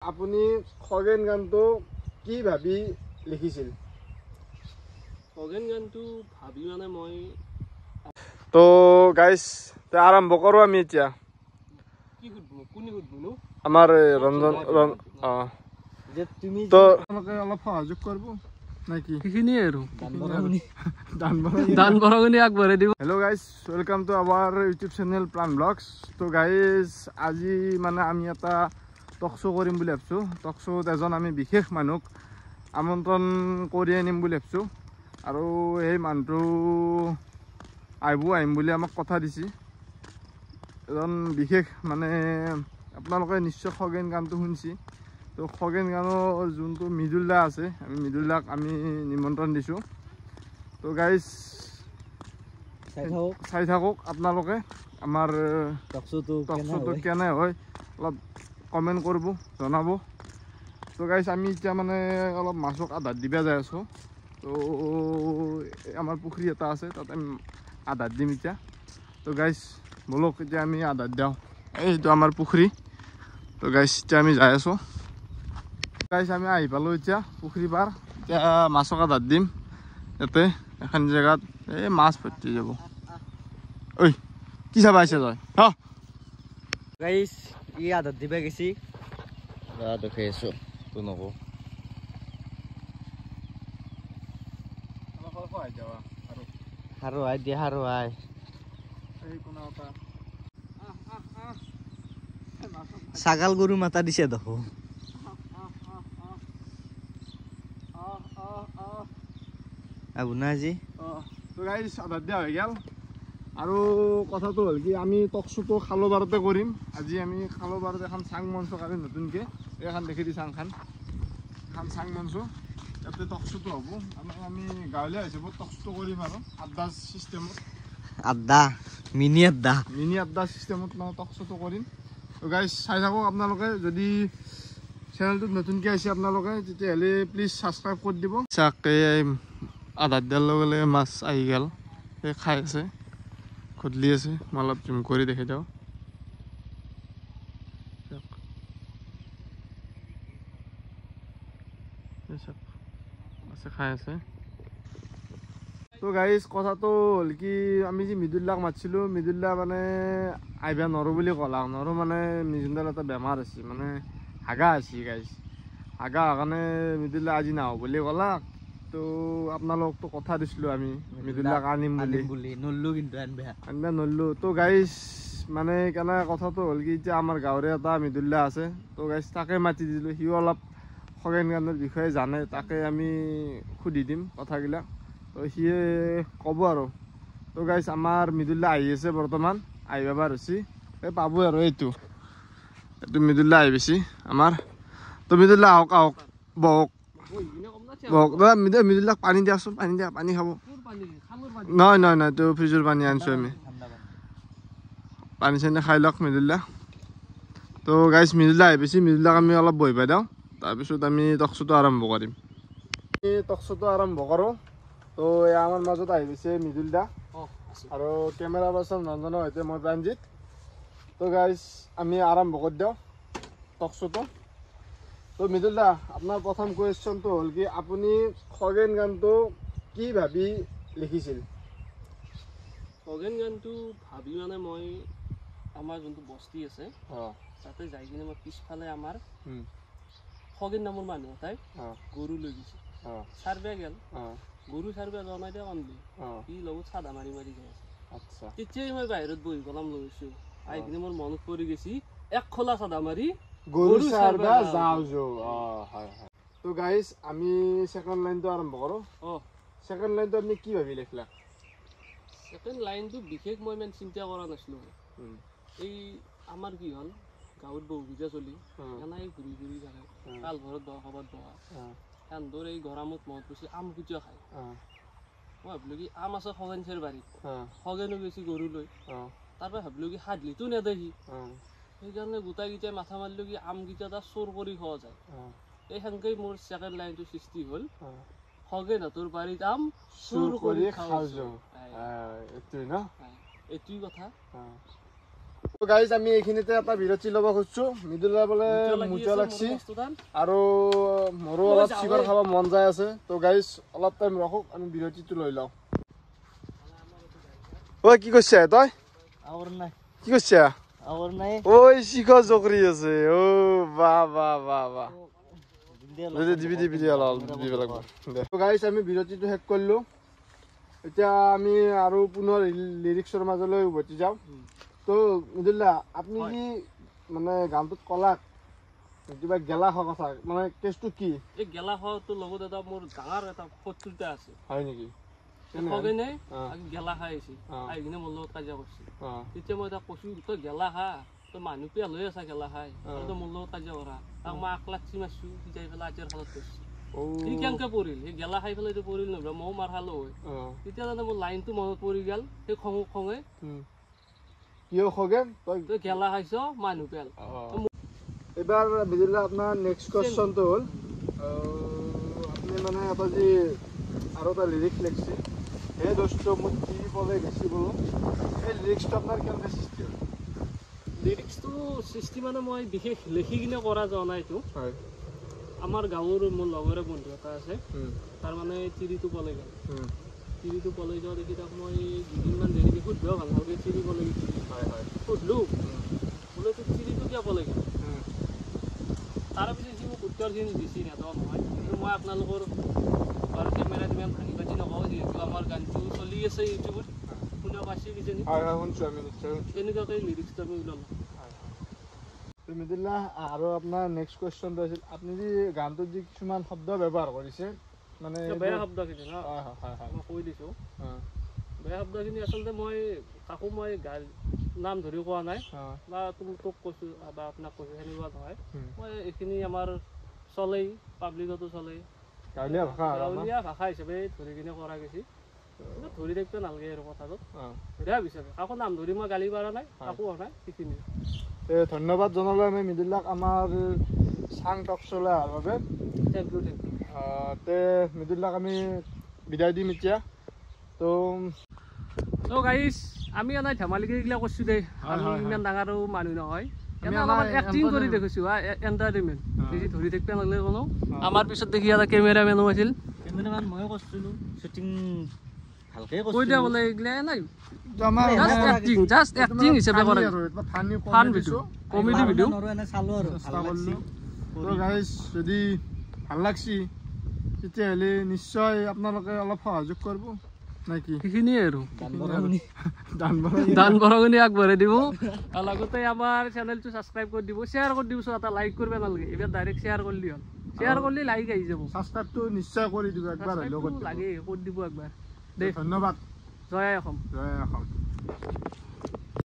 আপুনি খগেন গানটো কি ভাবি লিখিছিল? খগেন গানটো ভাবি মানে মই তো গাইস আৰম্ভ কৰোঁ আমি এতিয়া। কি সুধবো কোনি সুধবো আমাৰ ৰঞ্জন যে তুমি তো অলপ সহযোগ কৰিব নাকি সেইখিনিয়ে আৰু দান বৰঙণি আগবঢ়াই দিব। Hello' guys, welcome to our YouTube channel plan blogs. তো গাইস আজি মানে আমি এটা টক শ্ব' কৰিম বুলি ভাবিছোঁ। টক শ্ব'ত এজন আমি বিশেষ মানুহক আমন্ত্ৰণ কৰি আনিম বুলি ভাবিছোঁ আৰু সেই মানুহটো আহিম বুলি আমাক কথা দিছে। এজন বিশেষ মানে আপোনালোকে নিশ্চয় খগেন গানটো শুনিছে। তো খগেন গানৰ যোনটো মৃদুল দা আছে, আমি মৃদুল দাক আমি নিমন্ত্ৰণ দিছোঁ। তো গাইজ চাই থাকক আপোনালোকে আমাৰ টক শ্ব'টো কেনে হয় অলপ কমেণ্ট কৰিব, জনাব। তো গাইজ আমি এতিয়া মানে অলপ মাছক আধাৰ দিব যাই আছোঁ। তো আমাৰ পুখুৰী এটা আছে, তাতে আমি আধাৰ দিম এতিয়া। তো গাইজ বলক এতিয়া আমি আধাৰ দিওঁ। এইটো আমাৰ পুখুৰী। তো গাইজ এতিয়া আমি যাই আছোঁ। গাইজ আমি আহি পালোঁ এতিয়া পুখুৰী পাৰ। এতিয়া মাছক আধাৰ দিম ইয়াতে এখন জেগাত। এই মাছ ভৰ্তি যাব। ঐ কি চাবা আহিছে তই? গাইস ই আধাৰ দিবা গেছি দেখাই আছোঁ তো নকওঁ হাৰুৱাই দিয়ে হাৰুৱাই ছাগাল গৰু মাতা দিছে দেখো। আজি তো গাইজ আধাৰ দিয়া হৈ গ'ল। আৰু কথাটো হ'ল কি, আমি টক শ্ব'টো খালবাৰতে কৰিম। আজি আমি খালবাৰত এখন চাং মঞ্চ কাঢ়ি নতুনকৈ এইখন দেখি দি চাংখান এখন চাং মঞ্চ, ইয়াতে টক শ্ব'টো হ'ব। আমি গাঁৱলীয়া হিচাপত টক শ্ব'টো কৰিম আৰু আড্ডা চিষ্টেমত, মিনি আড্ডা চিষ্টেমত মানে টক শ্ব'টো কৰিম। তো গাইজ চাই থাকক আপোনালোকে। যদি চেনেলটোত নতুনকৈ আহিছে আপোনালোকে, তেতিয়াহ'লে প্লিজ ছাবস্ক্ৰাইব কৰি দিব। চাকে আধাৰ দিয়াৰ লগে লগে মাছ আহি গ'ল, সেই খাই আছে, খদলি আছে। মই অলপ জুম কৰি দেখি দিওঁ। আছে খাই আছে। তো গাইজ কথাটো হ'ল কি, আমি যে মৃদুল্লাক মাতিছিলোঁ, মৃদুল্লা মানে আহিব নোৱাৰোঁ বুলি ক'লাক। নোৱাৰোঁ মানে মৃদুল্লাৰ এটা বেমাৰ আছে, মানে হাগা আছে গাইজ। হাগা হোৱাৰ কাৰণে মৃদুল্লা আজি নাহোঁ বুলি ক'লাক। তো আপোনালোকতো কথা দিছিলোঁ আমি মৃদুল্লাক আনিম বুলি, নল্লো কিন্তু আনিব নল্লোঁ। তো গাইজ মানে কেনে কথাটো হ'ল কি, এতিয়া আমাৰ গাঁৱৰে এটা মৃদুল্লা আছে। তো গাইজ তাকে মাতি দিলোঁ। সিও অলপ খগেন গানৰ বিষয়ে জানে, তাকে আমি সুধি দিম কথাবিলাক। তো সিয়ে ক'ব আৰু। তো গাইজ আমাৰ মৃদুল্লা আহি আছে, বৰ্তমান আহি পাবাৰ হৈছে। এই পাব আৰু এইটো মৃদুল্লা আহি পাইছে আমাৰ। তো মৃদুল্লা আহক বহক মৃদুল্লাক পানী দিয়াচোন, পানী খাব। নহয় তো ফ্ৰিজৰ পানী আনিছোঁ আমি। পানী চানী খাই লওক মৃদুল্লা। তো গাইজ মৃদুল্লা আহি পাইছে, মৃদুল্লাক আমি অলপ বহিব দিওঁ, তাৰপিছত আমি টক শ্ব'টো আৰম্ভ কৰিম। টক শ্ব'টো আৰম্ভ কৰোঁ। তো আমাৰ মাজত আহি গৈছে মৃদুল্লা আৰু কেমেৰা পাৰ্চন ৰঞ্জনৰ সৈতে মই প্ৰাণজিত। তো গাইজ আমি আৰম্ভ কৰি দিওঁ টক শ্ব'টো। তো মৃদুল্লা, আপোনাৰ প্ৰথম কুৱেশ্যনটো হ'ল কি, আপুনি খগেন গানটো কি ভাবি লিখিছিল? খগেন গানটো ভাবি মানে মই আমাৰ যোনটো বস্তি আছে তাতে যাই কিনে মই পিছফালে আমাৰ খগেন নামৰ মানুহ এটাই গৰু লৈ গৈছে। চাৰবে গেল, গৰু চাৰবে যোৱা নাই, কান্দি সি লগত চাদা মাৰি যাই আছে। আচ্ছা, তেতিয়াই মই বাহিৰত বহি কলম লৈছোঁ। আহি কিনে মোৰ মনত পৰি গৈছে, এক খোলা চাদা মাৰি গৰু চাৰবা যাওঁ। তো গাইজ আমি ছেকেণ্ড লাইনটো আৰম্ভ কৰোঁ। ছেকেণ্ড লাইনটো আপুনি কি ভাবি লিখিলা? ছেকেণ্ড লাইনটো বিশেষ মই ইমান চিন্তা কৰা নাছিলোঁ। এই আমাৰ কি হ'ল, গাঁৱত বহুকেইটা চলি এনেই ঘূৰি থাকে, কাল ঘৰত বহা খবৰত বহা সান্দৰ এই গৰমত মনত পৰিছে আম কুটিয়া খায়। মই ভাবিলোঁ কি আম আছে খগেন ছাৰ বাৰীত, খগেনো গৈছে গৰু লৈ। তাৰপৰা ভাবিলোঁ কি সাদলিতো নেদেখি, সেইকাৰণে গোটাইকেইটাই মাথা মাৰিলোঁ কি আমকেইটা এটা চোৰ কৰি খোৱা যায়। এই সেনেকেই মোৰ ছেকেণ্ড লাইনটো সৃষ্টি হ'ল, খগেনহঁতৰ বাৰীত আম চোৰ কৰি খাওঁ। এইটোৱেই কথা। তো গাইজ আমি এইখিনিতে এটা বিৰতি ল'ব খুজিছো মৃদুলা বোলে মুজা লাগছি আৰু মোৰো অলপ চিকৰ খাব মন যায় আছে তো গাইজ অলপ টাইম ৰখক আমি বিৰতিটো লৈ লওঁ ঐ কি কৈছে তই আৱৰ নাই কি কৈছে আৱৰ নাই ঐ চিকৰ জকৰি আছে ও বাহ বাহ বাহ বাহ দিবি অলপ দিব লাগিব দে তো গাইজ আমি বিৰতিটো শেষ কৰিলো এতিয়া আমি আৰু পুনৰ লিৰিক্সৰ মাজলৈ উভতি যাওঁ তো মৃদুলা আপনি কি মানে গানটোত কলাক কিবা গেলা হোৱা কথা মানে কেছটো কি এই গেলা হোৱাটোৰ লগত এটা মোৰ ডাঙৰ এটা শত্ৰুতা আছে হয় নেকি খগেনে গেলা খাই আহিছে আহি কিনে মোৰ লগত কাজিয়া কৰিছে তেতিয়া মই তাক কৈছো তই গেলা খা তই মানুহ পেল হৈ আছা গেলা খাই তই মোৰ লগত কাজিয়া কৰা তাক মই 1 লাখ মাৰছো সি যাই পেলাই আজিৰ খালত কৈছে সি কেনেকে পৰিল সি গেলা খাই পেলাই পৰিল নহয় ময়ো মাৰ খালো হয় তেতিয়া জানো মোৰ লাইনটো মনত পৰি গ'ল সেই খঙে কিয় খগেন তই গেলা খাইছ মানুহ পেল এবাৰ মৃদুলা আপোনাৰ নেক্সট কোৱেশ্চনটো হ'ল আপুনি মানে এটা যি আৰু এটা লিৰিক্স লিখছে হে দোস্ত মোক কি বলে বেছি বলো এই লিৰিক্সটো আপোনাৰ কেনেকৈ সৃষ্টি হ'ল লিৰিক্সটো সৃষ্টি মানে মই বিশেষ লিখি কিনে কৰা যোৱা নাই এইটো হয় আমাৰ গাঁৱৰ মোৰ লগৰে বন্ধু এটা আছে তাৰ মানে চিৰিটো পলে গ'ল চিৰিটো পলে যোৱা দেখি তাক মই দুদিনমান দেৰিকৈ সুধিব ভালকৈ চিৰি পলে গৈছিল সুধিলোঁ বোলে তোৰ চিৰিটো কিয় পলে গ'ল তাৰপিছত সি মোক উত্তৰখিনি দিছি নেদক নহয় কিন্তু মই আপোনালোকৰ বাৰু কেমেৰাত ইমান ভাঙি পাতি নকওঁ যিহেতু আমাৰ গানটো চলি আছে ইউটিউবত শুনা পাইছে কিজানি এনেকুৱাকৈ লিৰিক্সটো আমি ওলালোঁ মৃদুলা আৰু আপোনাৰ নেক্সট কুৱেশ্যনটো আছিল আপুনি যি গানটোত যি কিছুমান শব্দ ব্যৱহাৰ কৰিছে মানে বেয়া শব্দখিনি ন মই কৈ দিছোঁ বেয়া শব্দখিনি আচলতে মই কাকো মই নাম ধৰি কোৱা নাই বা তোক কৈছোঁ বা আপোনাক কৈছোঁ সেনেকুৱা নহয় মই এইখিনি আমাৰ চলেই পাব্লিকতো চলেই গাঁৱলীয়া ভাষা হিচাপে ধৰি কিনে কৰা গৈছে ধৰি থাকিব নালাগে আৰু কথাটো ধৰিয়া বিচাৰে কাকো নাম ধৰি মই গালি পাৰা নাই কাকো হোৱা নাই সেইখিনি ধন্যবাদ জনালোঁ আমি মৃদুলাক আমাৰ চাং টক চলাই অহাৰ বাবে থেংক ইউ তে মৃদুলাক আমি বিদায় দিম এতিয়া তো গাইজ আমি এনেই ধেমালিকে এইগিলা কৰিছোঁ দেই আমি ইমান ডাঙৰো মানুহ নহয় এনে অলপমান এক্টিং কৰি দেখিছোঁ এণ্টাৰটেইনমেণ্ট বেছি ধৰি থাকিব নালাগে কোনো আমাৰ পিছত দেখি এটা কেমেৰামেনো আছিল কেমেৰামেন ময়ো কৰিছিলোঁ শ্বুটিং ভালকৈ কৈ দিয়া বোলে এইগিলা নাই জাষ্ট এক্টিং হিচাপে কৰে ফান ভিডিঅ' কমেডি ভিডিঅ' চালোঁ আৰু তো গাইজ যদি ভাল লাগছি তেতিয়াহ'লে নিশ্চয় আপোনালোকে অলপ সহযোগ কৰিব নাকি সেইখিনিয়ে আৰু দান বৰঙণি আগবঢ়াই দিব আৰু লগতে আমাৰ চেনেলটো ছাবস্ক্ৰাইব কৰি দিব শ্বেয়াৰ কৰি দিবচোন এটা লাইক কৰিব নালাগে এইবাৰ ডাইৰেক্ট শ্বেয়াৰ কৰিলে হ'ল শ্বেয়াৰ কৰিলে লাইক আহি যাব ছাবস্ক্ৰাইবটো নিশ্চয় কৰি দিব একবাৰ লাগে কৰি দিব একবাৰ দেই ধন্যবাদ জয় অসম জয় অসম